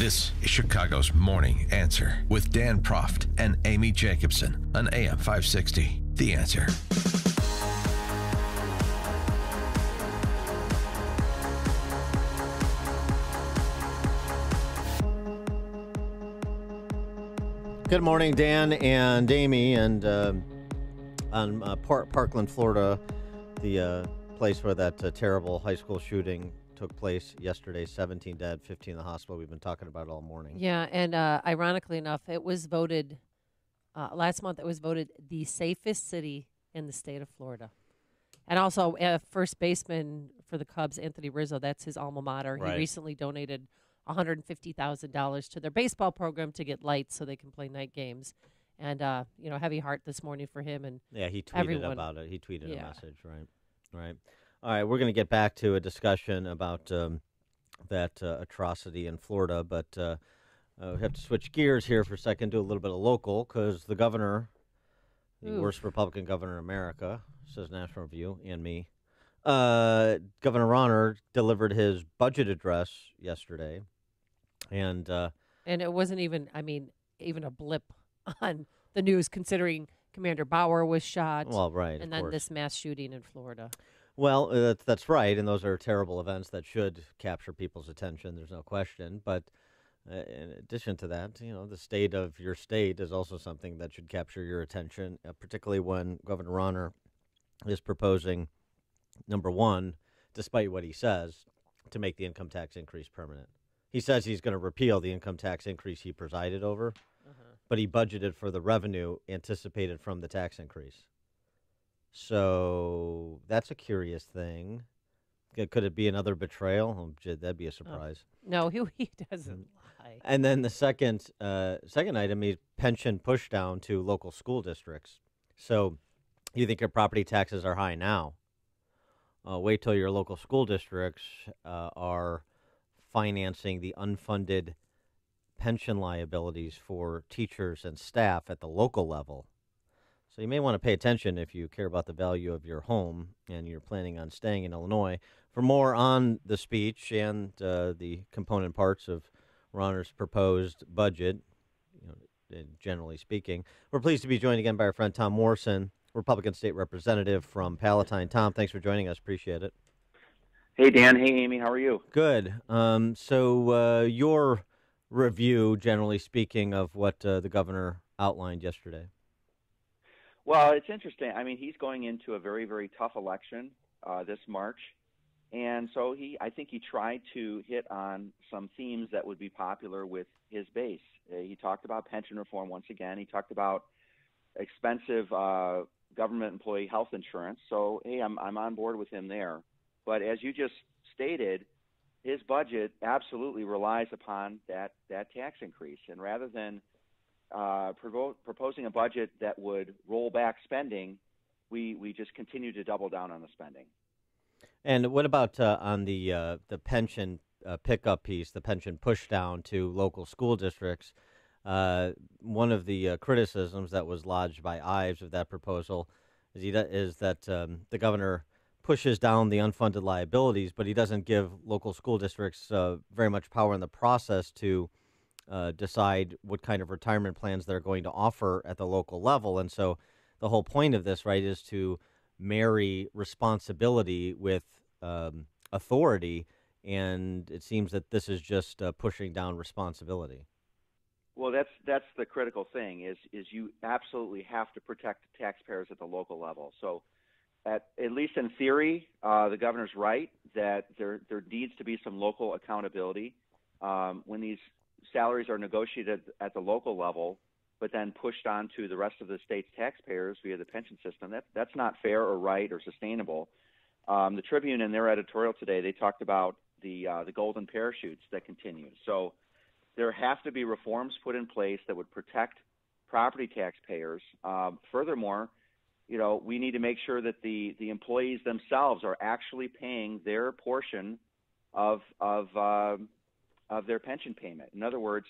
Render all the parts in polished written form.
This is Chicago's Morning Answer with Dan Proft and Amy Jacobson on AM 560. The Answer. Good morning, Dan and Amy. And on Parkland, Florida, the place where that terrible high school shooting took place yesterday, 17 dead, 15 in the hospital. We've been talking about it all morning. Yeah, and ironically enough, it was voted last month. It was voted the safest city in the state of Florida, and also first baseman for the Cubs, Anthony Rizzo. That's his alma mater. Right. He recently donated $150,000 to their baseball program to get lights so they can play night games. And heavy heart this morning for him and yeah, he tweeted everyone. about it. He tweeted Yeah. a message, right. All right, we're going to get back to a discussion about that atrocity in Florida, but we have to switch gears here for a second, do a little bit of local, because the governor, the worst Republican governor in America, says National Review, and me, Governor Rauner delivered his budget address yesterday, and it wasn't even, even a blip on the news, considering Commander Bauer was shot. Well, right, and of then course. this mass shooting in Florida. Well, that's right, and those are terrible events that should capture people's attention. There's no question. But in addition to that, the state of your state is also something that should capture your attention, particularly when Governor Rauner is proposing, number one, despite what he says, to make the income tax increase permanent. He says he's going to repeal the income tax increase he presided over, but he budgeted for the revenue anticipated from the tax increase. So that's a curious thing. Could it be another betrayal? Oh, that'd be a surprise. No, he doesn't lie. And then the second item is pension push down to local school districts. So you think your property taxes are high now. Wait till your local school districts are financing the unfunded pension liabilities for teachers and staff at the local level. So you may want to pay attention if you care about the value of your home and you're planning on staying in Illinois. For more on the speech and the component parts of Rauner's proposed budget, generally speaking, we're pleased to be joined again by our friend Tom Morrison, Republican State Representative from Palatine. Tom, thanks for joining us. Appreciate it. Hey, Dan. Hey, Amy. How are you? Good. So your review, generally speaking, of what the governor outlined yesterday. Well, it's interesting. He's going into a very, very tough election this March. And so I think he tried to hit on some themes that would be popular with his base. He talked about pension reform once again. He talked about expensive government employee health insurance. So, hey, I'm on board with him there. But as you just stated, his budget absolutely relies upon that tax increase. And rather than proposing a budget that would roll back spending, we just continue to double down on the spending. And what about on the pension pickup piece, the pension push down to local school districts? One of the criticisms that was lodged by Ives of that proposal is that the governor pushes down the unfunded liabilities, but he doesn't give local school districts very much power in the process to decide what kind of retirement plans they're going to offer at the local level. And so the whole point of this, right, is to marry responsibility with authority, and it seems that this is just pushing down responsibility. Well, that's the critical thing is you absolutely have to protect taxpayers at the local level. So at least in theory, the governor's right that there needs to be some local accountability. When these salaries are negotiated at the local level, but then pushed on to the rest of the state's taxpayers via the pension system, that's not fair or right or sustainable. The Tribune, in their editorial today, they talked about the golden parachutes that continue. So there have to be reforms put in place that would protect property taxpayers. Furthermore, we need to make sure that the employees themselves are actually paying their portion of their pension payment. In other words,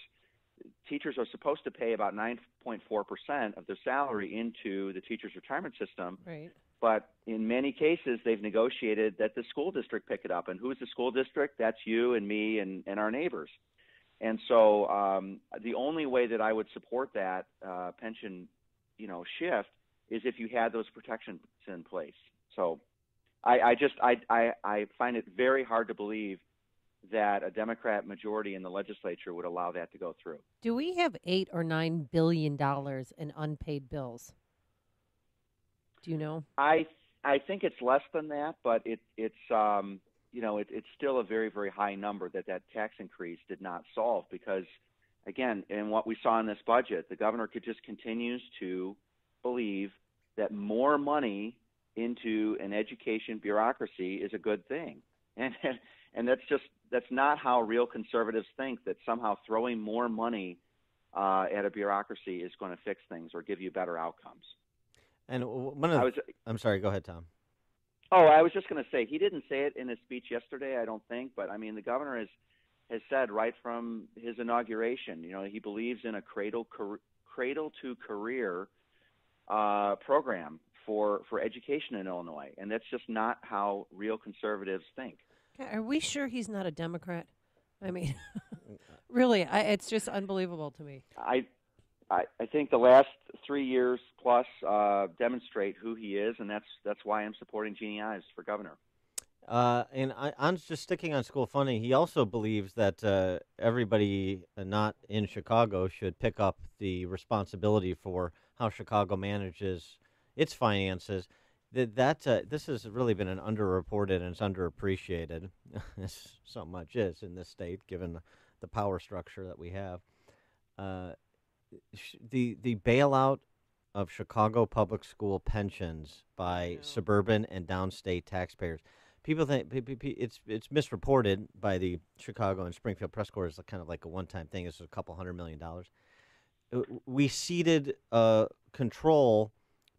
teachers are supposed to pay about 9.4% of their salary into the teacher's retirement system. Right. But in many cases, they've negotiated that the school district pick it up. And who's the school district? That's you and me and our neighbors. And so the only way that I would support that pension, shift is if you had those protections in place. So I find it very hard to believe that a Democrat majority in the legislature would allow that to go through. Do we have $8 or $9 billion in unpaid bills? Do you know? I think it's less than that, but it's still a very, very high number that tax increase did not solve because, again, in what we saw in this budget, the governor just continues to believe that more money into an education bureaucracy is a good thing. And that's not how real conservatives think, that somehow throwing more money at a bureaucracy is going to fix things or give you better outcomes. And I'm sorry, go ahead, Tom. Oh, I was just going to say, he didn't say it in his speech yesterday, I don't think, but I mean, the governor has said right from his inauguration, he believes in a cradle to career program for education in Illinois, and that's just not how real conservatives think. Are we sure he's not a Democrat? I mean, really, it's just unbelievable to me. I think the last 3 years plus demonstrate who he is, and that's why I'm supporting Jeannie Ives for governor. And I'm just sticking on school funding. He also believes that everybody not in Chicago should pick up the responsibility for how Chicago manages its finances. This has really been an underreported and it's underappreciated, as so much is in this state, given the power structure that we have. The bailout of Chicago public school pensions by suburban and downstate taxpayers. People think it's misreported by the Chicago and Springfield press corps as kind of like a one-time thing. This is a couple $100 million. We ceded control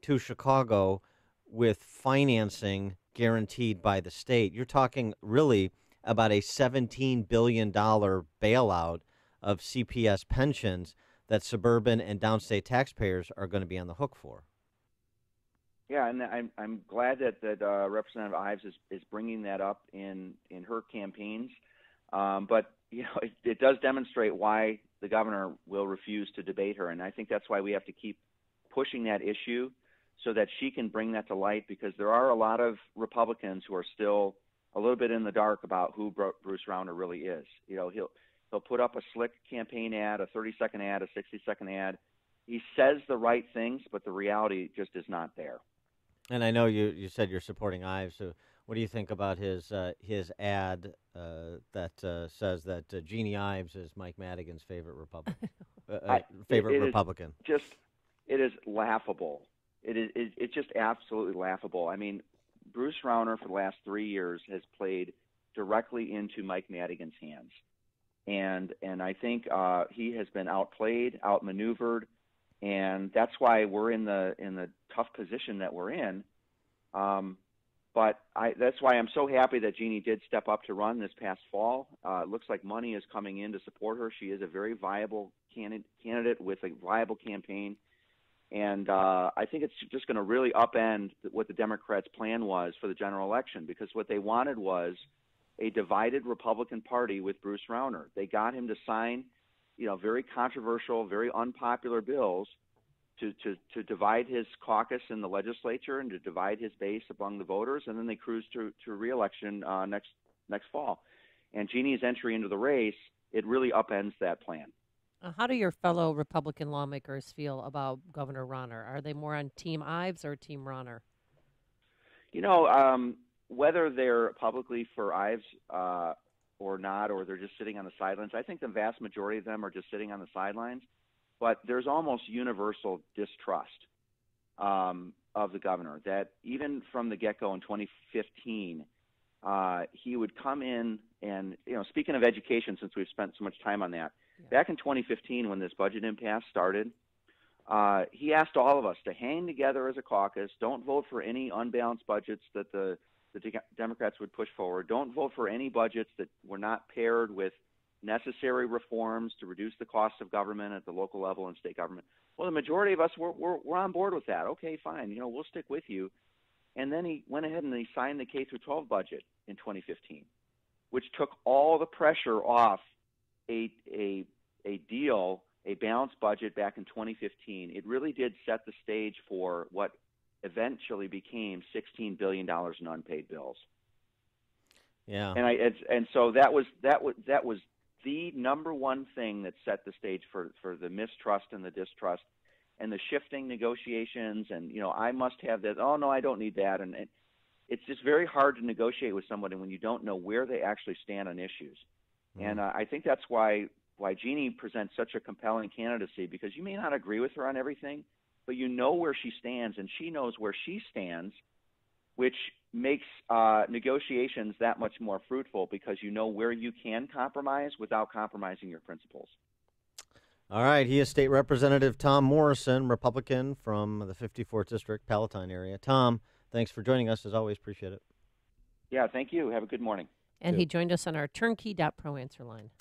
to Chicago with financing guaranteed by the state. You're talking really about a $17 billion bailout of CPS pensions that suburban and downstate taxpayers are going to be on the hook for. Yeah, and I'm glad that Representative Ives is bringing that up in her campaigns. But it does demonstrate why the governor will refuse to debate her, and I think that's why we have to keep pushing that issue so that she can bring that to light, because there are a lot of Republicans who are still a little bit in the dark about who Bruce Rauner really is. He'll put up a slick campaign ad, a 30-second ad, a 60-second ad. He says the right things, but the reality just is not there. And I know you said you're supporting Ives. So what do you think about his ad that says that Jeannie Ives is Mike Madigan's favorite Republican? Republican. It is laughable. It's just absolutely laughable. I mean, Bruce Rauner for the last 3 years has played directly into Mike Madigan's hands, and I think he has been outplayed, outmaneuvered, and that's why we're in the tough position that we're in. But that's why I'm so happy that Jeannie did step up to run this past fall. It looks like money is coming in to support her. She is a very viable candidate with a viable campaign. And I think it's just going to really upend what the Democrats' plan was for the general election, because what they wanted was a divided Republican Party with Bruce Rauner. They got him to sign, very controversial, very unpopular bills to divide his caucus in the legislature and to divide his base among the voters, and then they cruised to re-election next fall. And Jeannie's entry into the race, it really upends that plan. How do your fellow Republican lawmakers feel about Governor Rauner? Are they more on Team Ives or Team Rauner? Whether they're publicly for Ives or not, or they're just sitting on the sidelines, I think the vast majority of them are just sitting on the sidelines. But there's almost universal distrust of the governor, that even from the get-go in 2015, he would come in and, speaking of education, since we've spent so much time on that, back in 2015 when this budget impasse started, he asked all of us to hang together as a caucus, don't vote for any unbalanced budgets that the Democrats would push forward, don't vote for any budgets that were not paired with necessary reforms to reduce the cost of government at the local level and state government. Well, the majority of us we're on board with that. Okay, fine, we'll stick with you. And then he went ahead and he signed the K-12 budget in 2015, which took all the pressure off a deal, a balanced budget back in 2015, it really did set the stage for what eventually became $16 billion in unpaid bills. Yeah. And so that was the number one thing that set the stage for the mistrust and the distrust and the shifting negotiations. And, I must have this. Oh, no, I don't need that. And it's just very hard to negotiate with somebody when you don't know where they actually stand on issues. And I think that's why Jeannie presents such a compelling candidacy, because you may not agree with her on everything, but you know where she stands, and she knows where she stands, which makes negotiations that much more fruitful, because you know where you can compromise without compromising your principles. All right. He is State Representative Tom Morrison, Republican from the 54th District, Palatine area. Tom, thanks for joining us. As always, appreciate it. Yeah, thank you. Have a good morning. And he joined us on our turnkey.pro answer line.